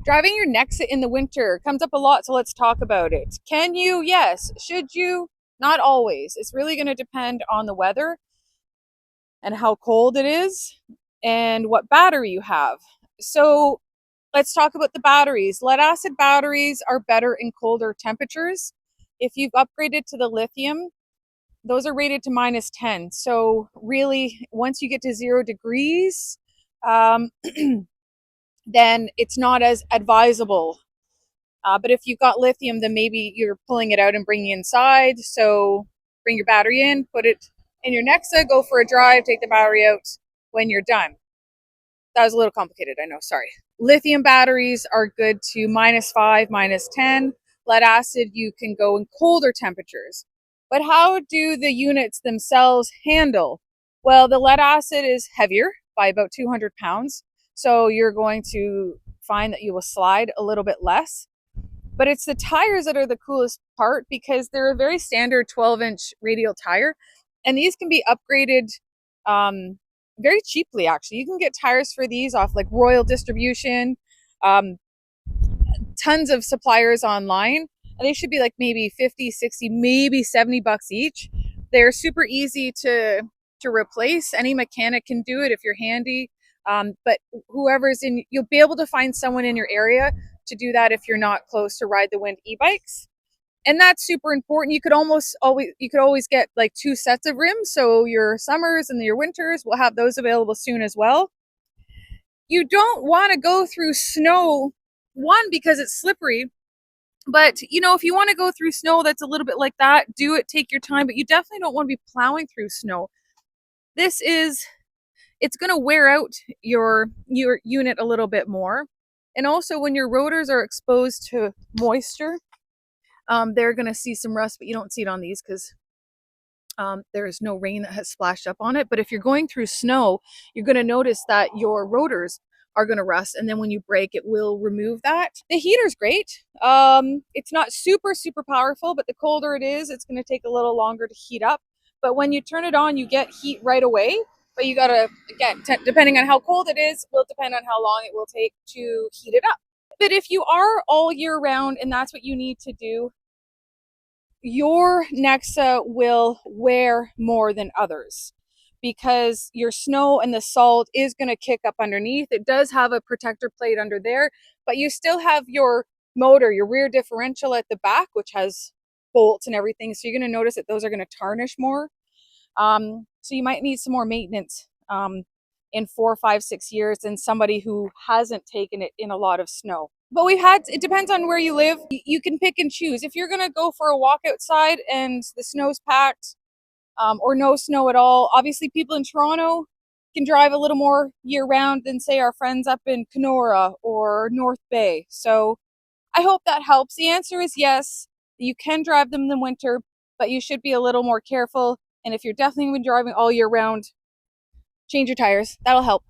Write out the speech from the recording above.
Driving your NEXA in the winter comes up a lot, so let's talk about it. Can you? Yes. Should you? Not always. It's really going to depend on the weather and how cold it is and what battery you have. So let's talk about the batteries. Lead acid batteries are better in colder temperatures. If you've upgraded to the lithium, those are rated to -10. So really, once you get to 0 degrees, um, then it's not as advisable. But if you've got lithium, then maybe you're pulling it out and bringing it inside. So bring your battery in, put it in your NEXA, go for a drive, take the battery out when you're done. That was a little complicated, I know, sorry. Lithium batteries are good to -5, -10. Lead acid, you can go in colder temperatures. But how do the units themselves handle? Well, the lead acid is heavier by about 200 pounds. So you're going to find that you will slide a little bit less. But it's the tires that are the coolest part because they're a very standard 12-inch radial tire. And these can be upgraded very cheaply, actually. You can get tires for these off like Royal Distribution, um, tons of suppliers online. And they should be like maybe 50, 60, maybe 70 bucks each. They're super easy to replace. Any mechanic can do it if you're handy. But whoever's in, you'll be able to find someone in your area to do that if you're not close to Ride the Wind e-bikes. And that's super important. You could always get like 2 sets of rims, so your summers and your winters will have those available soon as well. You don't want to go through snow, one, because it's slippery, but if you want to go through snow that's a little bit like that, do it, take your time, but you definitely don't want to be plowing through snow. It's going to wear out your unit a little bit more. And also when your rotors are exposed to moisture, they're going to see some rust, but you don't see it on these because there is no rain that has splashed up on it. But if you're going through snow, you're going to notice that your rotors are going to rust. And then when you brake, it will remove that. The heater's great. It's not super, super powerful, but the colder it is, it's going to take a little longer to heat up. But when you turn it on, you get heat right away. But you got to, again, depending on how cold it is, will depend on how long it will take to heat it up. But if you are all year round and that's what you need to do, your NEXA will wear more than others because your snow and the salt is going to kick up underneath. It does have a protector plate under there, but you still have your motor, your rear differential at the back, which has bolts and everything. So you're going to notice that those are going to tarnish more. So you might need some more maintenance in 4, 5, 6 years than somebody who hasn't taken it in a lot of snow. But it depends on where you live. You can pick and choose. If you're going to go for a walk outside and the snow's packed, or no snow at all, obviously people in Toronto can drive a little more year round than say our friends up in Kenora or North Bay. So I hope that helps. The answer is yes. You can drive them in the winter, but you should be a little more careful. And if you're definitely driving all year round, change your tires. That'll help.